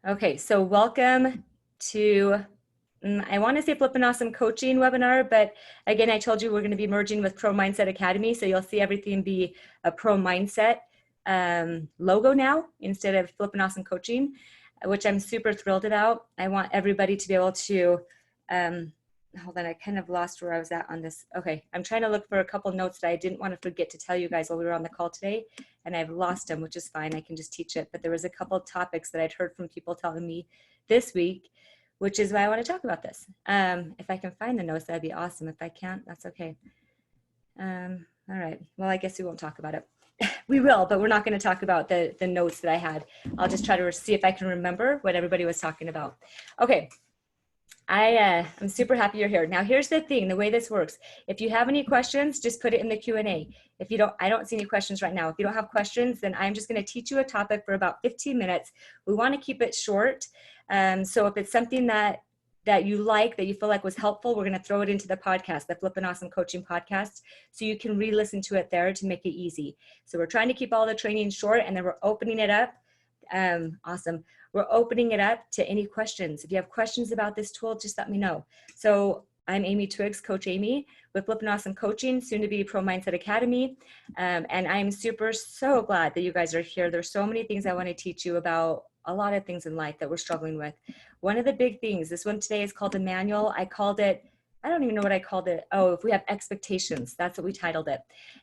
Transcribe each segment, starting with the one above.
Okay, so welcome to, I want to say Flippin' Awesome Coaching webinar, but again, I told you we're going to be merging with Pro Mindset Academy, so you'll see everything be a Pro Mindset logo now instead of Flippin' Awesome Coaching, which I'm super thrilled about. I want everybody to be able to, hold on, I kind of lost where I was at on this. Okay, I'm trying to look for a couple notes that I didn't want to forget to tell you guys while we were on the call today, and I've lost them, which is fine. I can just teach it. But there was a couple of topics that I'd heard from people telling me this week, which is why I want to talk about this. If I can find the notes, that'd be awesome. If I can't, that's okay. All right, well, I guess we won't talk about it. We will, but we're not going to talk about the notes that I had. I'll just try to see if I can remember what everybody was talking about. Okay. I'm super happy you're here. Now, here's the thing, the way this works. If you have any questions, just put it in the Q&A. If you don't, I don't see any questions right now. If you don't have questions, then I'm just going to teach you a topic for about 15 minutes. We want to keep it short. So if it's something that you like, that you feel like was helpful, we're going to throw it into the podcast, the Flippin' Awesome Coaching podcast, so you can re-listen to it there to make it easy. So we're trying to keep all the training short, and then we're opening it up. Awesome. We're opening it up to any questions. If you have questions about this tool, just let me know. So I'm Amy Twiggs, Coach Amy with Flippin' Awesome Coaching, soon to be Pro Mindset Academy. And I'm so glad that you guys are here. There's so many things I want to teach you about, a lot of things in life that we're struggling with. One of the big things, this one today is called the manual. I don't even know what I called it. Oh, if we have expectations, that's what we titled it.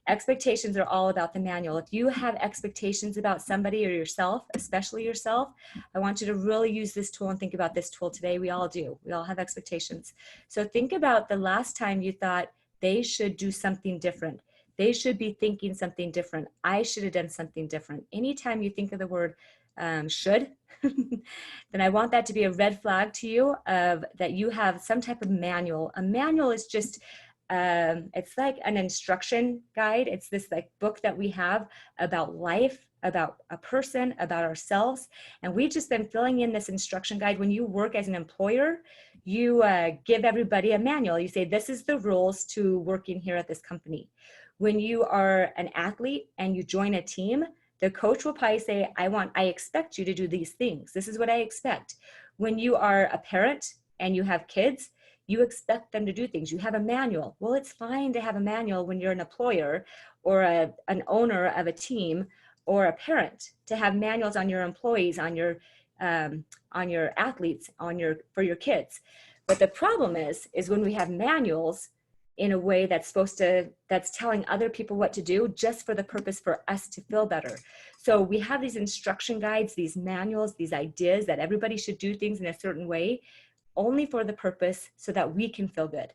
Expectations are all about the manual. If you have expectations about somebody or yourself, especially yourself, I want you to really use this tool and think about this tool today. We all do. We all have expectations. So think about the last time you thought they should do something different. They should be thinking something different. I should have done something different. Anytime you think of the word should, then I want that to be a red flag to you of that you have some type of manual. A manual is just, it's like an instruction guide. It's this like book that we have about life, about a person, about ourselves. And we've just been filling in this instruction guide. When you work as an employer, you give everybody a manual. You say, this is the rules to working here at this company. When you are an athlete and you join a team, the coach will probably say, I expect you to do these things. This is what I expect. When you are a parent and you have kids, you expect them to do things. You have a manual. Well, it's fine to have a manual when you're an employer or an owner of a team or a parent, to have manuals on your employees, on your athletes, for your kids. But the problem is when we have manuals in a way that's telling other people what to do just for the purpose for us to feel better. So we have these instruction guides, these manuals, these ideas that everybody should do things in a certain way, only for the purpose so that we can feel good.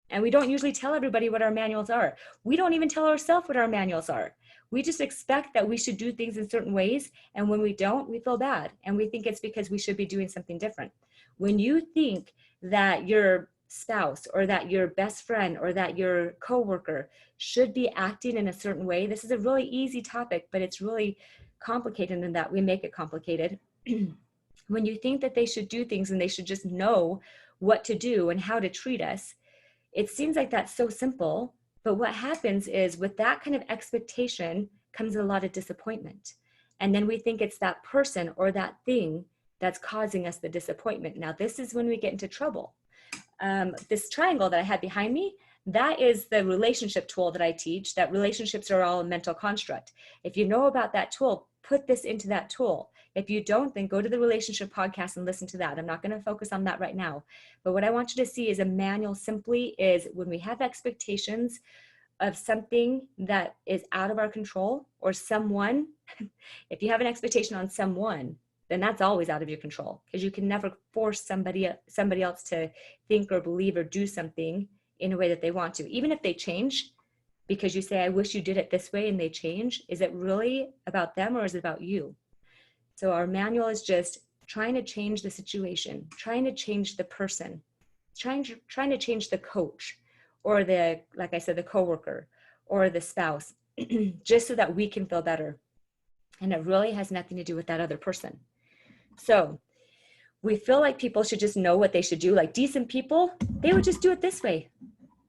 And we don't usually tell everybody what our manuals are. We don't even tell ourselves what our manuals are. We just expect that we should do things in certain ways. And when we don't, we feel bad. And we think it's because we should be doing something different. When you think that your spouse or that your best friend or that your coworker should be acting in a certain way, this is a really easy topic, but it's really complicated in that we make it complicated. When you think that they should do things and they should just know what to do and how to treat us, it seems like that's so simple, but what happens is with that kind of expectation comes a lot of disappointment. And then we think it's that person or that thing that's causing us the disappointment. Now, this is when we get into trouble. This triangle that I had behind me, that is the relationship tool that I teach, that relationships are all a mental construct. If you know about that tool, put this into that tool. If you don't, then go to the relationship podcast and listen to that. I'm not going to focus on that right now. But what I want you to see is a manual simply is when we have expectations of something that is out of our control or someone, if you have an expectation on someone, then that's always out of your control, because you can never force somebody else to think or believe or do something in a way that they want to. Even if they change, because you say, I wish you did it this way, and they change, is it really about them or is it about you? So our manual is just trying to change the situation, trying to change the person, trying to change the coach or like I said, the coworker or the spouse, just so that we can feel better. And it really has nothing to do with that other person. So we feel like people should just know what they should do. Like decent people, they would just do it this way.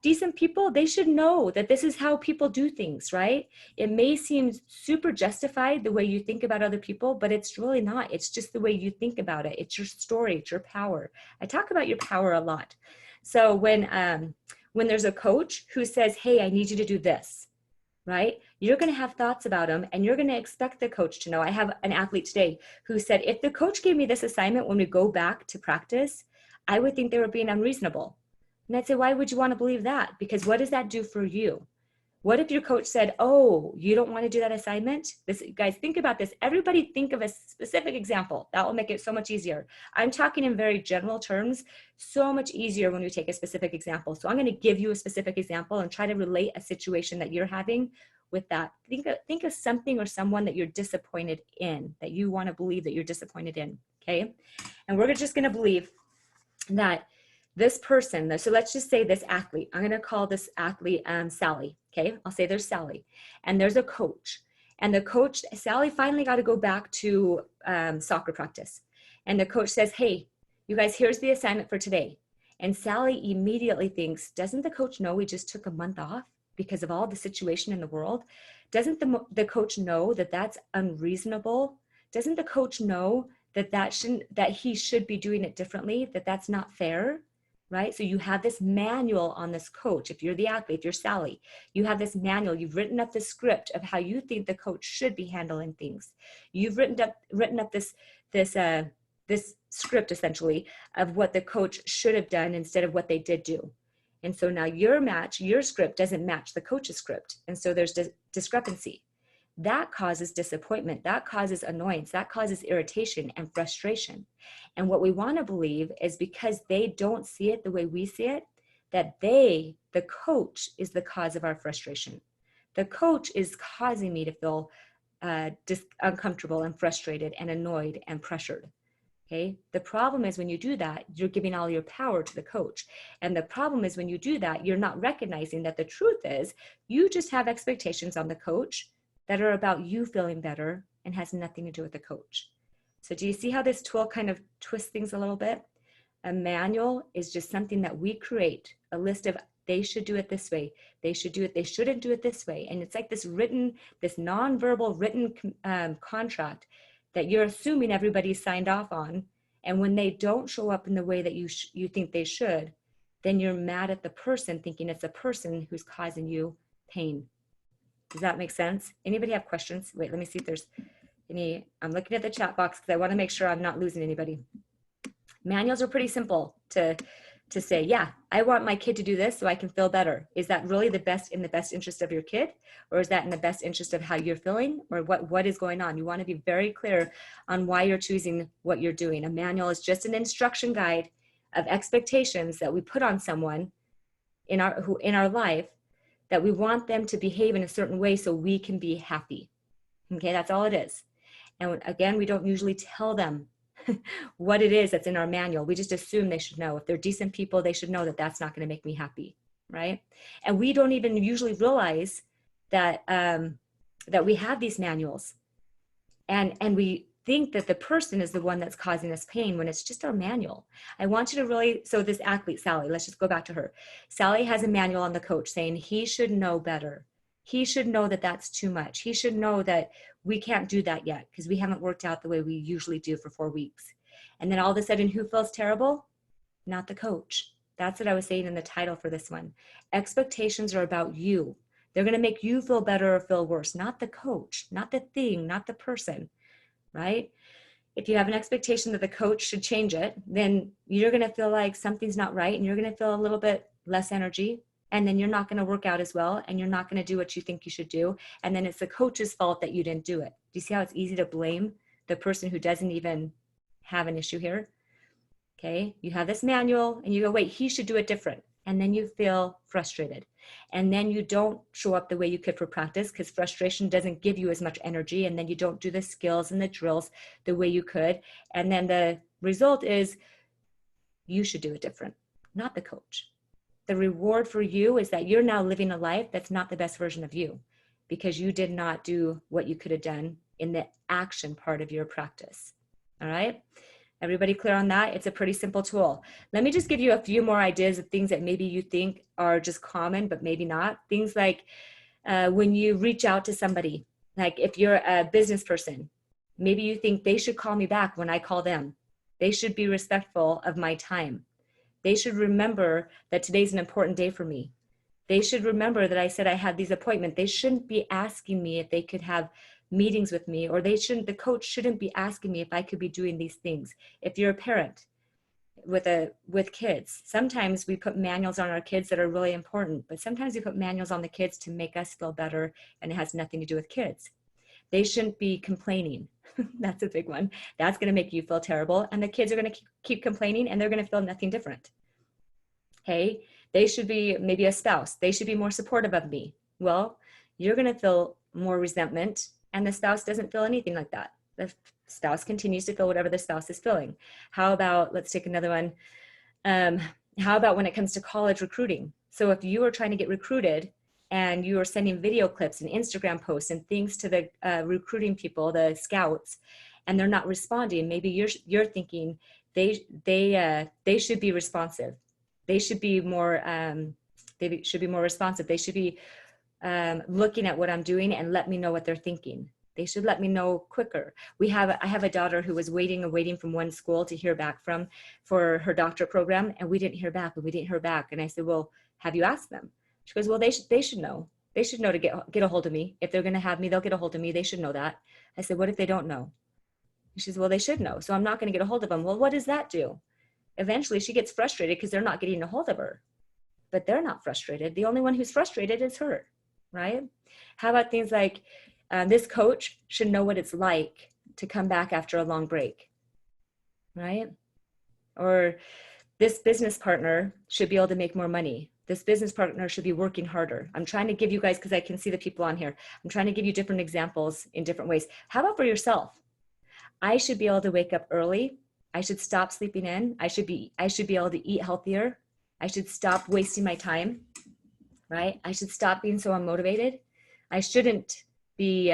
decent people, they should know that this is how people do things, right? It may seem super justified the way you think about other people, but it's really not. It's just the way you think about it. It's your story, it's your power. I talk about your power a lot. So when there's a coach who says, hey, I need you to do this, right? You're going to have thoughts about them, and you're going to expect the coach to know. I have an athlete today who said, if the coach gave me this assignment when we go back to practice, I would think they were being unreasonable. And I'd say, why would you want to believe that? Because what does that do for you? What if your coach said, oh, you don't want to do that assignment? Guys, think about this. Everybody think of a specific example. That will make it so much easier. I'm talking in very general terms, so much easier when we take a specific example. So I'm going to give you a specific example and try to relate a situation that you're having with that. Think of something or someone that you're disappointed in, that you want to believe that you're disappointed in, okay? And we're just going to believe that this person, so let's just say this athlete, I'm going to call this athlete Sally, okay? I'll say there's Sally, and there's a coach. And the coach, Sally finally got to go back to soccer practice. And the coach says, hey, you guys, here's the assignment for today. And Sally immediately thinks, doesn't the coach know we just took a month off because of all the situation in the world? Doesn't the coach know that that's unreasonable? Doesn't the coach know that he should be doing it differently, that that's not fair? Right? So you have this manual on this coach. If you're the athlete, if you're Sally, you have this manual. You've written up the script of how you think the coach should be handling things. You've written up this script essentially of what the coach should have done instead of what they did do. And so now your script doesn't match the coach's script. And so there's discrepancy. That causes disappointment, that causes annoyance, that causes irritation and frustration. And what we want to believe is because they don't see it the way we see it, that the coach is the cause of our frustration. The coach is causing me to feel uncomfortable and frustrated and annoyed and pressured. Okay. The problem is when you do that, you're giving all your power to the coach. And the problem is when you do that, you're not recognizing that the truth is you just have expectations on the coach that are about you feeling better and has nothing to do with the coach. So do you see how this tool kind of twists things a little bit? A manual is just something that we create, a list of they should do it this way, they should do it, they shouldn't do it this way. And it's like this nonverbal written contract that you're assuming everybody signed off on. And when they don't show up in the way that you think they should, then you're mad at the person, thinking it's a person who's causing you pain. Does that make sense? Anybody have questions? Wait, let me see if there's any. I'm looking at the chat box because I want to make sure I'm not losing anybody. Manuals are pretty simple to say, yeah, I want my kid to do this so I can feel better. Is that really in the best interest of your kid? Or is that in the best interest of how you're feeling? Or what is going on? You want to be very clear on why you're choosing what you're doing. A manual is just an instruction guide of expectations that we put on someone in our life, that we want them to behave in a certain way so we can be happy. Okay, that's all it is. And again, we don't usually tell them what it is that's in our manual. We just assume they should know. If they're decent people, they should know that that's not going to make me happy, right? And we don't even usually realize that that we have these manuals, and we think that the person is the one that's causing us pain when it's just our manual. I want you to really, so this athlete, Sally, let's just go back to her. Sally has a manual on the coach saying he should know better. He should know that that's too much. He should know that we can't do that yet because we haven't worked out the way we usually do for 4 weeks. And then all of a sudden, who feels terrible? Not the coach. That's what I was saying in the title for this one. Expectations are about you. They're going to make you feel better or feel worse, not the coach, not the thing, not the person. Right? If you have an expectation that the coach should change it, then you're going to feel like something's not right and you're going to feel a little bit less energy, and then you're not going to work out as well and you're not going to do what you think you should do, and then it's the coach's fault that you didn't do it. Do you see how it's easy to blame the person who doesn't even have an issue here? Okay, you have this manual and you go, wait, he should do it different. And then you feel frustrated. And then you don't show up the way you could for practice because frustration doesn't give you as much energy. And then you don't do the skills and the drills the way you could. And then the result is you should do it different, not the coach. The reward for you is that you're now living a life that's not the best version of you because you did not do what you could have done in the action part of your practice. All right. Everybody clear on that? It's a pretty simple tool. Let me just give you a few more ideas of things that maybe you think are just common, but maybe not. Things like when you reach out to somebody, like if you're a business person, maybe you think they should call me back when I call them. They should be respectful of my time. They should remember that today's an important day for me. They should remember that I said I had these appointments. They shouldn't be asking me if they could have meetings with me, or the coach shouldn't be asking me if I could be doing these things. If you're a parent with kids, sometimes we put manuals on our kids that are really important, but sometimes we put manuals on the kids to make us feel better, and it has nothing to do with kids. They shouldn't be complaining. That's a big one. That's going to make you feel terrible, and the kids are going to keep complaining, and they're going to feel nothing different. Okay, they should be, maybe a spouse, they should be more supportive of me. Well, you're going to feel more resentment, and the spouse doesn't feel anything like that. The spouse continues to feel whatever the spouse is feeling. How about, let's take another one. How about when it comes to college recruiting? So if you are trying to get recruited and you are sending video clips and Instagram posts and things to the recruiting people, the scouts, and they're not responding, maybe you're thinking they should be responsive. They should be more responsive. They should be looking at what I'm doing and let me know what they're thinking. They should let me know quicker. I have a daughter who was waiting from one school to hear back from for her doctorate program, and we didn't hear back, And I said, well, have you asked them? She goes, well, they should know. They should know to get a hold of me. If they're going to have me, they'll get a hold of me. They should know that. I said, what if they don't know? She says, well, they should know. So I'm not going to get a hold of them. Well, what does that do? Eventually she gets frustrated because they're not getting a hold of her, but they're not frustrated. The only one who's frustrated is her, right? How about things like this coach should know what it's like to come back after a long break, right? Or this business partner should be able to make more money. This business partner should be working harder. I'm trying to give you guys, because I can see the people on here, I'm trying to give you different examples in different ways. How about for yourself? I should be able to wake up early. I should stop sleeping in. I should be able to eat healthier. I should stop wasting my time, right? I should stop being so unmotivated. I shouldn't be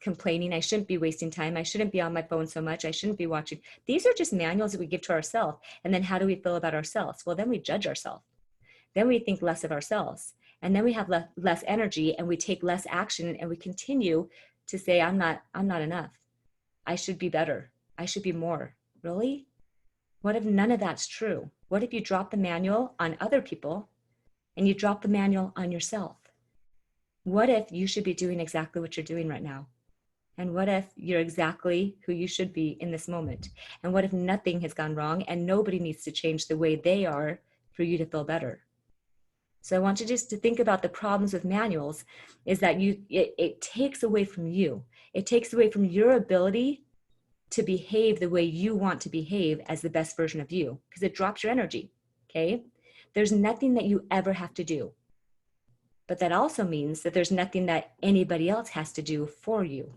complaining. I shouldn't be wasting time. I shouldn't be on my phone so much. I shouldn't be watching. These are just manuals that we give to ourselves. And then how do we feel about ourselves? Well, then we judge ourselves. Then we think less of ourselves. And then we have less energy, and we take less action, and we continue to say, I'm not enough. I should be better. I should be more. Really? What if none of that's true? What if you drop the manual on other people and you drop the manual on yourself? What if you should be doing exactly what you're doing right now? And what if you're exactly who you should be in this moment? And what if nothing has gone wrong and nobody needs to change the way they are for you to feel better? So I want you just to think about the problems with manuals is that it takes away from you. It takes away from your ability to behave the way you want to behave as the best version of you, because it drops your energy, okay? There's nothing that you ever have to do. But that also means that there's nothing that anybody else has to do for you,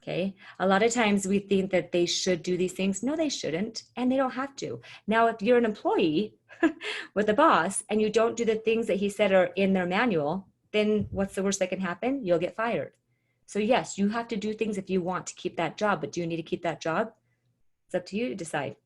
okay? A lot of times we think that they should do these things. No, they shouldn't, and they don't have to. Now, if you're an employee with a boss and you don't do the things that he said are in their manual, then what's the worst that can happen? You'll get fired. So yes, you have to do things if you want to keep that job, but do you need to keep that job? It's up to you to decide.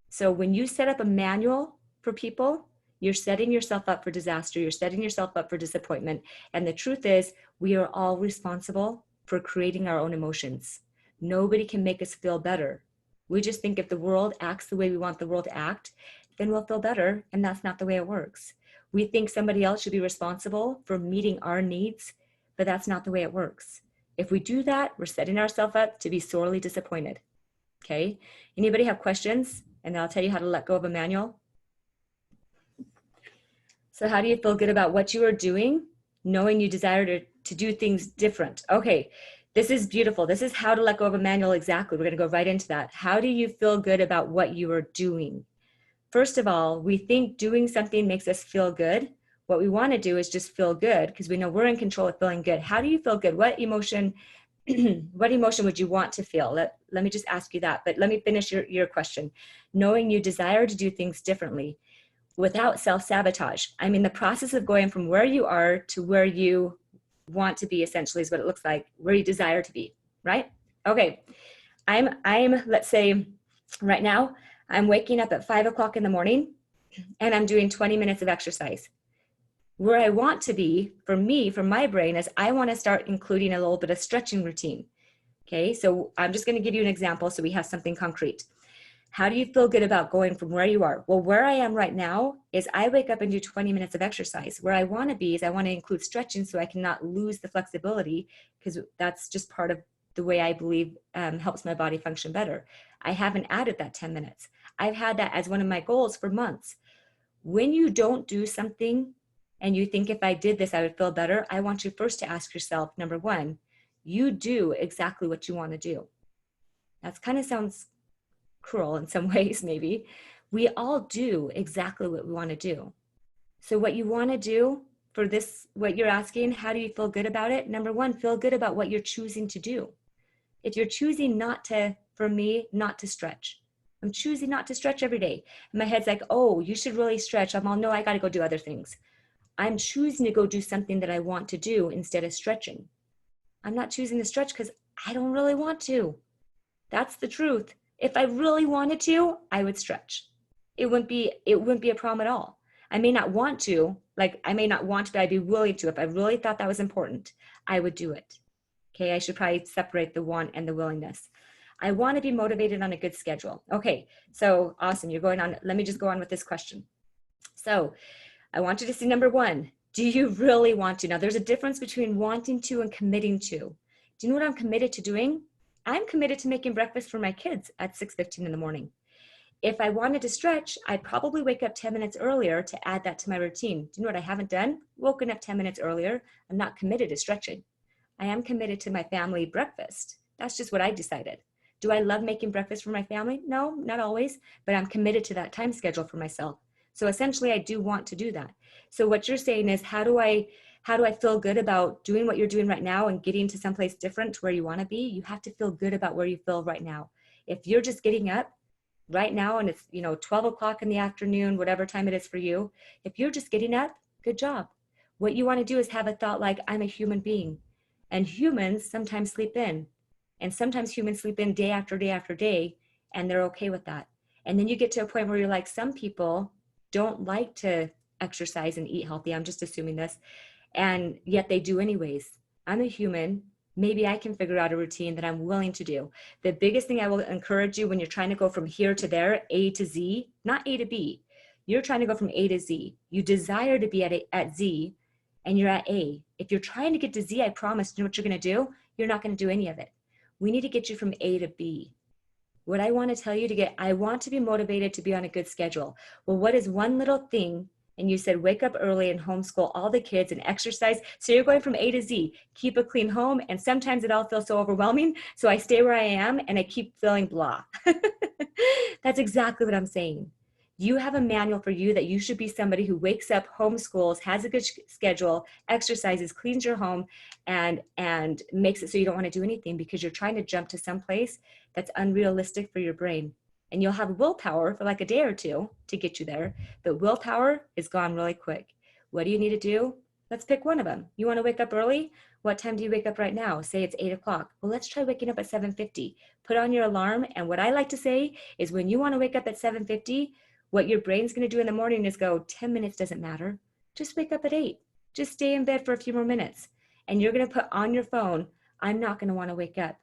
So when you set up a manual for people, you're setting yourself up for disaster. You're setting yourself up for disappointment. And the truth is, we are all responsible for creating our own emotions. Nobody can make us feel better. We just think if the world acts the way we want the world to act, then we'll feel better. And that's not the way it works. We think somebody else should be responsible for meeting our needs, but that's not the way it works. If we do that, we're setting ourselves up to be sorely disappointed. Okay? Anybody have questions? And I'll tell you how to let go of a manual. So how do you feel good about what you are doing, knowing you desire to do things different? Okay, this is beautiful. This is how to let go of a manual exactly. We're going to go right into that. How do you feel good about what you are doing? First of all, we think doing something makes us feel good. What we want to do is just feel good because we know we're in control of feeling good. How do you feel good? What emotion would you want to feel? Let me just ask you that, but let me finish your question. Knowing you desire to do things differently without self-sabotage. I mean, the process of going from where you are to where you want to be essentially is what it looks like, where you desire to be, right? Okay, I'm let's say Right now, I'm waking up at 5 o'clock in the morning and I'm doing 20 minutes of exercise. Where I want to be, for me, for my brain, is I want to start including a little bit of stretching routine. Okay, so I'm just going to give you an example so we have something concrete. How do you feel good about going from where you are? Well, where I am right now is I wake up and do 20 minutes of exercise. Where I want to be is I want to include stretching so I cannot lose the flexibility, because that's just part of the way I believe helps my body function better. I haven't added that 10 minutes. I've had that as one of my goals for months. When you don't do something and you think, if I did this, I would feel better, I want you first to ask yourself, number one, you do exactly what you want to do. That kind of sounds cruel in some ways, maybe. We all do exactly what we want to do. So what you want to do for this, what you're asking, how do you feel good about it? Number one, feel good about what you're choosing to do. If you're choosing not to, for me, not to stretch, I'm choosing not to stretch every day. And my head's like, oh, you should really stretch. I'm all, no, I got to go do other things. I'm choosing to go do something that I want to do instead of stretching. I'm not choosing to stretch because I don't really want to. That's the truth. If I really wanted to, I would stretch. It wouldn't be a problem at all. I may not want to, but I'd be willing to. If I really thought that was important, I would do it. Okay, I should probably separate the want and the willingness. I want to be motivated on a good schedule. Okay, so awesome. You're going on. Let me just go on with this question. So I want you to see number one, do you really want to? Now there's a difference between wanting to and committing to. Do you know what I'm committed to doing? I'm committed to making breakfast for my kids at 6:15 in the morning. If I wanted to stretch, I'd probably wake up 10 minutes earlier to add that to my routine. Do you know what I haven't done? Woken up 10 minutes earlier. I'm not committed to stretching. I am committed to my family breakfast. That's just what I decided. Do I love making breakfast for my family? No, not always, but I'm committed to that time schedule for myself. So essentially, I do want to do that. So what you're saying is, how do I feel good about doing what you're doing right now and getting to someplace different to where you want to be? You have to feel good about where you feel right now. If you're just getting up right now and it's 12 o'clock in the afternoon, whatever time it is for you, if you're just getting up, good job. What you want to do is have a thought like, I'm a human being, and humans sometimes sleep in, and sometimes humans sleep in day after day after day, and they're okay with that. And then you get to a point where you're like, some people don't like to exercise and eat healthy. I'm just assuming this. And yet they do anyways. I'm a human. Maybe I can figure out a routine that I'm willing to do. The biggest thing I will encourage you when you're trying to go from here to there, A to Z, not A to B. You're trying to go from A to Z. You desire to be at Z and you're at A. If you're trying to get to Z, I promise, you know what you're going to do? You're not going to do any of it. We need to get you from A to B. What I want to tell you I want to be motivated to be on a good schedule. Well, what is one little thing? And you said, wake up early and homeschool all the kids and exercise. So you're going from A to Z, keep a clean home. And sometimes it all feels so overwhelming. So I stay where I am and I keep feeling blah. That's exactly what I'm saying. You have a manual for you that you should be somebody who wakes up, homeschools, has a good schedule, exercises, cleans your home, and makes it so you don't want to do anything because you're trying to jump to some place that's unrealistic for your brain. And you'll have willpower for like a day or two to get you there, but willpower is gone really quick. What do you need to do? Let's pick one of them. You want to wake up early? What time do you wake up right now? Say it's 8 o'clock. Well, let's try waking up at 7:50. Put on your alarm. And what I like to say is when you want to wake up at 7:50, what your brain's going to do in the morning is go, 10 minutes doesn't matter. Just wake up at 8. Just stay in bed for a few more minutes. And you're going to put on your phone, I'm not going to want to wake up.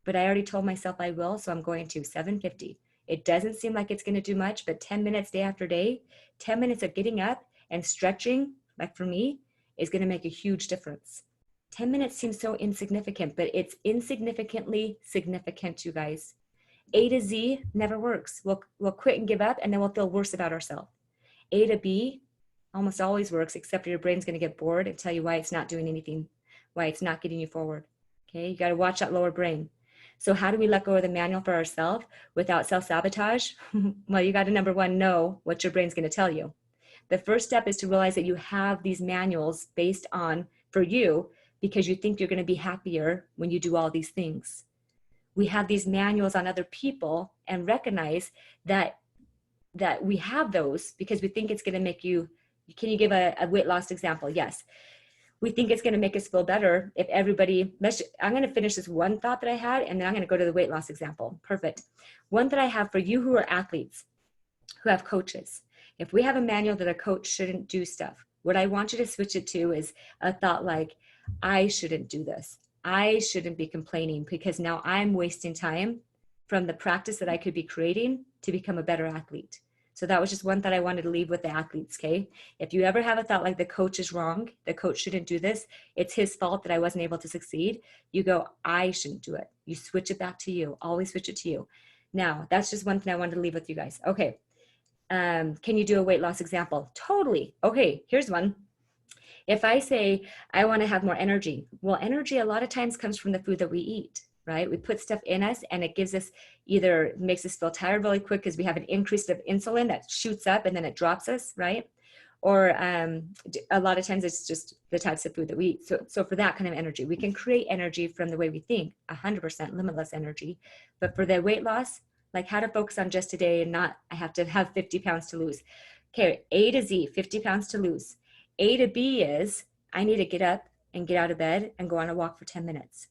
But I already told myself I will, so I'm going to 7:50. It doesn't seem like it's going to do much, but 10 minutes day after day, 10 minutes of getting up and stretching, like for me, is going to make a huge difference. 10 minutes seems so insignificant, but it's insignificantly significant, you guys. A to Z never works. We'll quit and give up, and then we'll feel worse about ourselves. A to B almost always works, except your brain's going to get bored and tell you why it's not doing anything, why it's not getting you forward. Okay, you got to watch that lower brain. So how do we let go of the manual for ourselves without self-sabotage? Well, you got to, number one, know what your brain's going to tell you. The first step is to realize that you have these manuals based on, for you, because you think you're going to be happier when you do all these things. We have these manuals on other people and recognize that we have those because we think it's going to make you, can you give a weight loss example? Yes. we think it's going to make us feel better if everybody, I'm going to finish this one thought that I had, and then I'm going to go to the weight loss example. Perfect. One that I have for you who are athletes, who have coaches. If we have a manual that a coach shouldn't do stuff, what I want you to switch it to is a thought like, I shouldn't do this. I shouldn't be complaining because now I'm wasting time from the practice that I could be creating to become a better athlete. So that was just one thought I wanted to leave with the athletes, okay? If you ever have a thought like the coach is wrong, the coach shouldn't do this, it's his fault that I wasn't able to succeed, you go, I shouldn't do it. You switch it back to you. Always switch it to you. Now, that's just one thing I wanted to leave with you guys. Okay. Can you do a weight loss example? Totally. Okay, here's one. If I say, I want to have more energy, well, energy a lot of times comes from the food that we eat, right? We put stuff in us and it gives us either makes us feel tired really quick because we have an increase of insulin that shoots up and then it drops us, right? Or a lot of times it's just the types of food that we eat. So for that kind of energy, we can create energy from the way we think, 100% limitless energy. But for the weight loss, like how to focus on just today and not, I have to have 50 pounds to lose. Okay, A to Z, 50 pounds to lose. A to B is I need to get up and get out of bed and go on a walk for 10 minutes.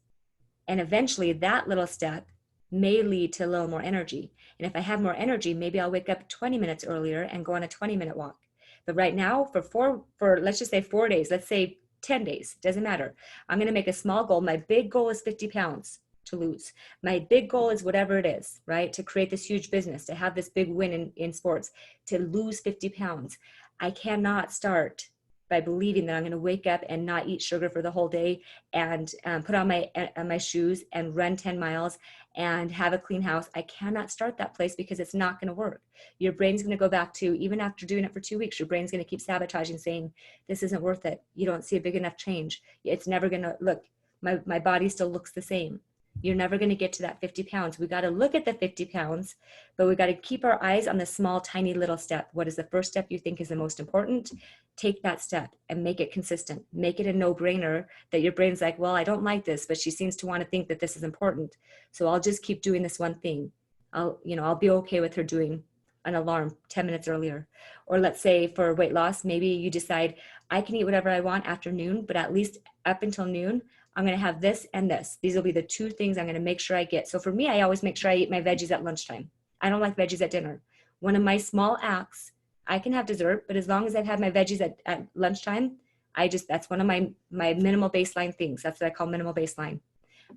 And eventually that little step may lead to a little more energy. And if I have more energy, maybe I'll wake up 20 minutes earlier and go on a 20-minute walk. But right now for let's just say 4 days, let's say 10 days, doesn't matter. I'm going to make a small goal. My big goal is 50 pounds to lose. My big goal is whatever it is, right? To create this huge business, to have this big win in sports, to lose 50 pounds. I cannot start by believing that I'm going to wake up and not eat sugar for the whole day and put on my shoes and run 10 miles and have a clean house. I cannot start that place because it's not going to work. Your brain's going to go back to, even after doing it for 2 weeks, your brain's going to keep sabotaging, saying, this isn't worth it. You don't see a big enough change. It's never going to look, my body still looks the same. You're never going to get to that 50 pounds. We got to look at the 50 pounds, but we got to keep our eyes on the small, tiny little step. What is the first step you think is the most important? Take that step and make it consistent. Make it a no-brainer that your brain's like, well, I don't like this, but she seems to want to think that this is important. So I'll just keep doing this one thing. I'll be okay with her doing an alarm 10 minutes earlier. Or let's say for weight loss, maybe you decide I can eat whatever I want after noon, but at least up until noon, I'm going to have this and this. These will be the two things I'm going to make sure I get. So for me, I always make sure I eat my veggies at lunchtime. I don't like veggies at dinner. One of my small acts, I can have dessert, but as long as I've had my veggies at lunchtime, that's one of my minimal baseline things. That's what I call minimal baseline.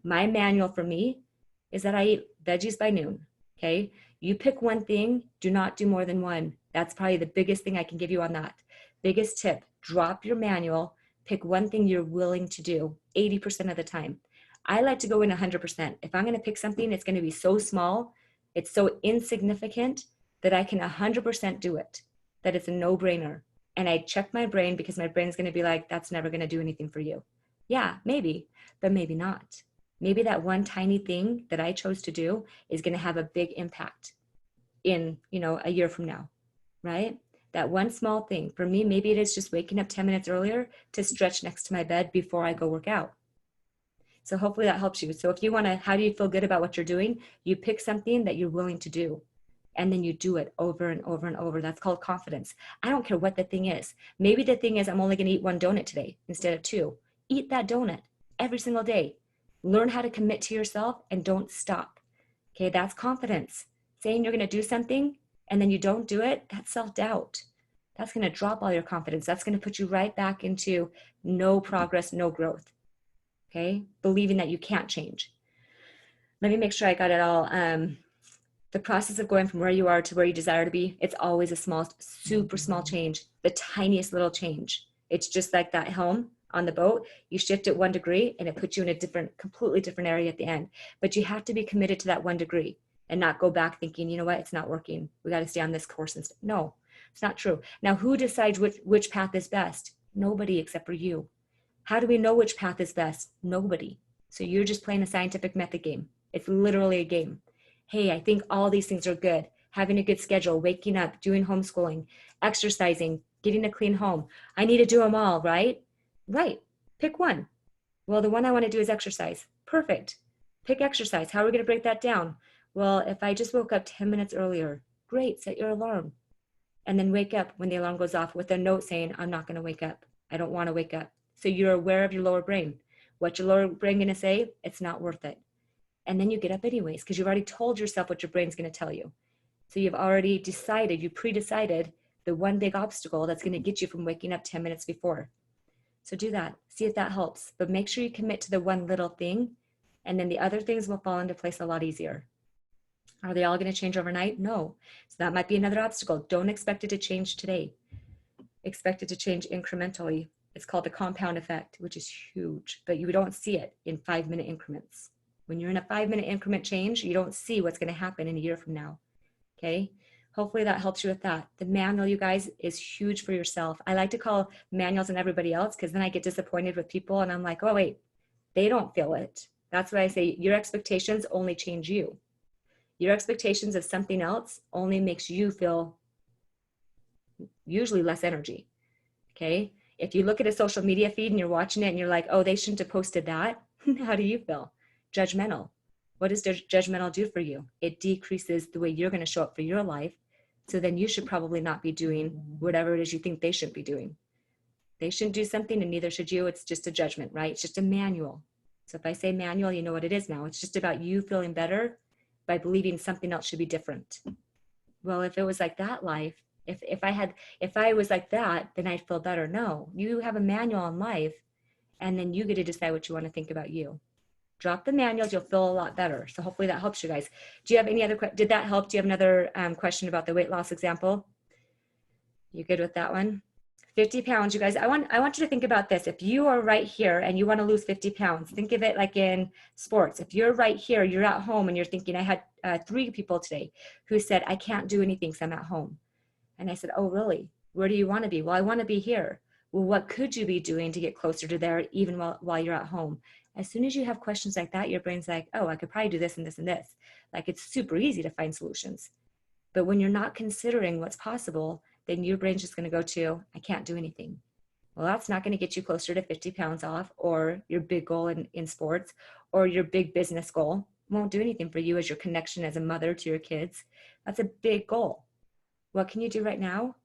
My manual for me is that I eat veggies by noon. Okay. You pick one thing, do not do more than one. That's probably the biggest thing I can give you on that. Biggest tip, drop your manual. Pick one thing you're willing to do 80% of the time. I like to go in 100%. If I'm going to pick something, it's going to be so small, it's so insignificant that I can 100% do it, that it's a no-brainer. And I check my brain because my brain's going to be like, that's never going to do anything for you. Yeah, maybe, but maybe not. Maybe that one tiny thing that I chose to do is going to have a big impact in, a year from now, right? That one small thing. For me, maybe it is just waking up 10 minutes earlier to stretch next to my bed before I go work out. So hopefully that helps you. So if you want to, how do you feel good about what you're doing? You pick something that you're willing to do, and then you do it over and over and over. That's called confidence. I don't care what the thing is. Maybe the thing is I'm only going to eat one donut today instead of 2. Eat that donut every single day. Learn how to commit to yourself and don't stop. Okay, that's confidence. Saying you're going to do something and then you don't do it, that's self-doubt. That's going to drop all your confidence. That's going to put you right back into no progress, no growth. Okay, believing that you can't change. Let me make sure I got it all. The process of going from where you are to where you desire to be, it's always a small, super small change, the tiniest little change. It's just like that helm on the boat. You shift it 1 degree and it puts you in a completely different area at the end. But you have to be committed to that 1 degree and not go back thinking, you know what, it's not working. We got to stay on this course instead. No, it's not true. Now, who decides which path is best? Nobody except for you. How do we know which path is best? Nobody. So you're just playing a scientific method game. It's literally a game. Hey, I think all these things are good. Having a good schedule, waking up, doing homeschooling, exercising, getting a clean home. I need to do them all, right? Right. Pick one. Well, the one I want to do is exercise. Perfect. Pick exercise. How are we going to break that down? Well, if I just woke up 10 minutes earlier, great, set your alarm. And then wake up when the alarm goes off with a note saying, I'm not going to wake up. I don't want to wake up. So you're aware of your lower brain. What's your lower brain going to say? It's not worth it. And then you get up anyways, because you've already told yourself what your brain's going to tell you. So you've already decided, you pre-decided the one big obstacle that's going to get you from waking up 10 minutes before. So do that. See if that helps. But make sure you commit to the one little thing, and then the other things will fall into place a lot easier. Are they all going to change overnight? No. So that might be another obstacle. Don't expect it to change today. Expect it to change incrementally. It's called the compound effect, which is huge, but you don't see it in 5-minute increments. When you're in a 5-minute increment change, you don't see what's going to happen in a year from now. Okay. Hopefully that helps you with that. The manual, you guys, is huge for yourself. I like to call manuals on everybody else, because then I get disappointed with people and I'm like, oh wait, they don't feel it. That's why I say your expectations only change you. Your expectations of something else only makes you feel usually less energy. Okay. If you look at a social media feed and you're watching it and you're like, oh, they shouldn't have posted that. How do you feel? Judgmental. What does judgmental do for you? It decreases the way you're going to show up for your life. So then you should probably not be doing whatever it is you think they should be doing. They shouldn't do something and neither should you. It's just a judgment, right? It's just a manual. So if I say manual, you know what it is now. It's just about you feeling better by believing something else should be different. Well, if it was like that life, if I was like that, then I'd feel better. No, you have a manual on life, and then you get to decide what you want to think about you. Drop the manuals, you'll feel a lot better. So hopefully that helps you guys. Do you have any other, did that help? Do you have another question about the weight loss example? You good with that one? 50 pounds, you guys, I want you to think about this. If you are right here and you want to lose 50 pounds, think of it like in sports. If you're right here, you're at home and you're thinking, I had 3 people today who said, I can't do anything because I'm at home. And I said, oh, really? Where do you want to be? Well, I want to be here. Well, what could you be doing to get closer to there even while you're at home? As soon as you have questions like that, your brain's like, oh, I could probably do this and this and this. Like, it's super easy to find solutions. But when you're not considering what's possible, then your brain's just going to go to, I can't do anything. Well, that's not going to get you closer to 50 pounds off, or your big goal in sports, or your big business goal. It won't do anything for you as your connection as a mother to your kids. That's a big goal. What can you do right now?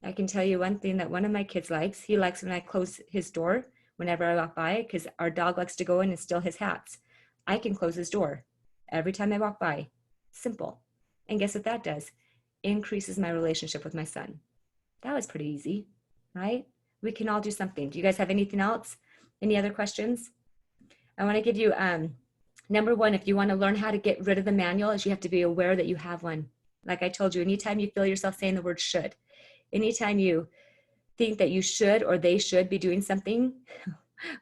I can tell you one thing that one of my kids likes. He likes when I close his door whenever I walk by, because our dog likes to go in and steal his hats. I can close his door every time I walk by. Simple. And guess what that does? Increases my relationship with my son. That was pretty easy, right? We can all do something. Do you guys have anything else? Any other questions? I want to give you, number one, if you want to learn how to get rid of the manual, is you have to be aware that you have one. Like I told you, anytime you feel yourself saying the word should, anytime you think that you should or they should be doing something,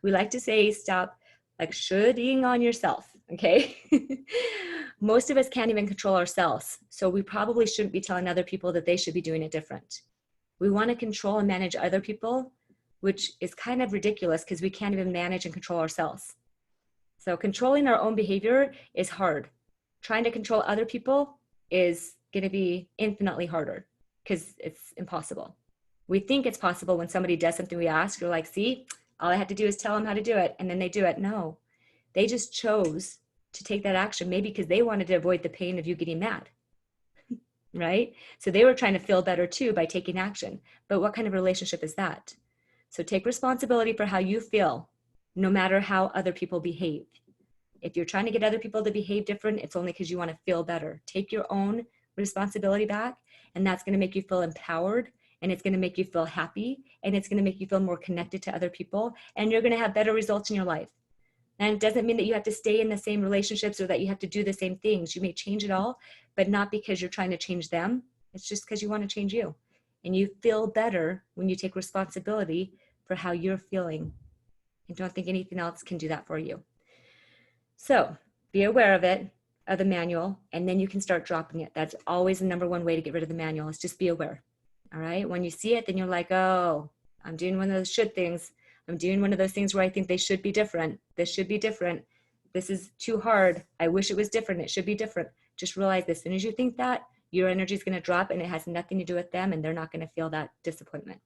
we like to say stop like shoulding on yourself, okay? Most of us can't even control ourselves. So we probably shouldn't be telling other people that they should be doing it different. We want to control and manage other people, which is kind of ridiculous because we can't even manage and control ourselves. So controlling our own behavior is hard. Trying to control other people is going to be infinitely harder because it's impossible. We think it's possible when somebody does something we ask, you're like, see, all I had to do is tell them how to do it, and then they do it. No, they just chose to take that action, maybe because they wanted to avoid the pain of you getting mad, right? So they were trying to feel better too by taking action. But what kind of relationship is that? So take responsibility for how you feel, no matter how other people behave. If you're trying to get other people to behave different, it's only because you want to feel better. Take your own responsibility back, and that's going to make you feel empowered, and it's going to make you feel happy, and it's going to make you feel more connected to other people, and you're going to have better results in your life. And it doesn't mean that you have to stay in the same relationships or that you have to do the same things. You may change it all, but not because you're trying to change them. It's just because you want to change you. And you feel better when you take responsibility for how you're feeling. And don't think anything else can do that for you. So be aware of it, of the manual, and then you can start dropping it. That's always the number one way to get rid of the manual, is just be aware. All right. When you see it, then you're like, oh, I'm doing one of those should things. I'm doing one of those things where I think they should be different. This should be different. This is too hard. I wish it was different. It should be different. Just realize as soon as you think that, your energy is going to drop, and it has nothing to do with them, and they're not going to feel that disappointment.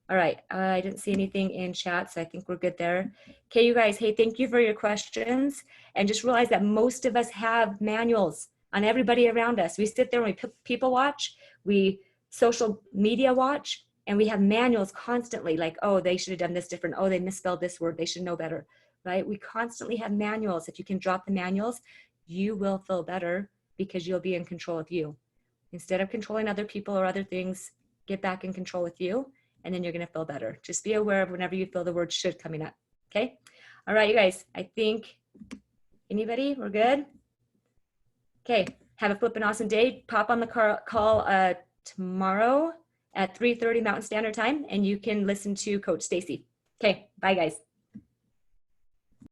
All right. I didn't see anything in chat, so I think we're good there. Okay, you guys, hey, thank you for your questions. And just realize that most of us have manuals on everybody around us. We sit there and we people watch, we social media watch, And we have manuals constantly like, oh, they should have done this different. Oh, they misspelled this word. They should know better, right? We constantly have manuals. If you can drop the manuals, you will feel better because you'll be in control of you. Instead of controlling other people or other things, get back in control with you, and then you're going to feel better. Just be aware of whenever you feel the word should coming up. Okay. All right, you guys, I think anybody, we're good. Okay. Have a flippin' awesome day. Pop on the call tomorrow at 3:30 Mountain Standard Time, and you can listen to Coach Stacy. Okay. Bye, guys.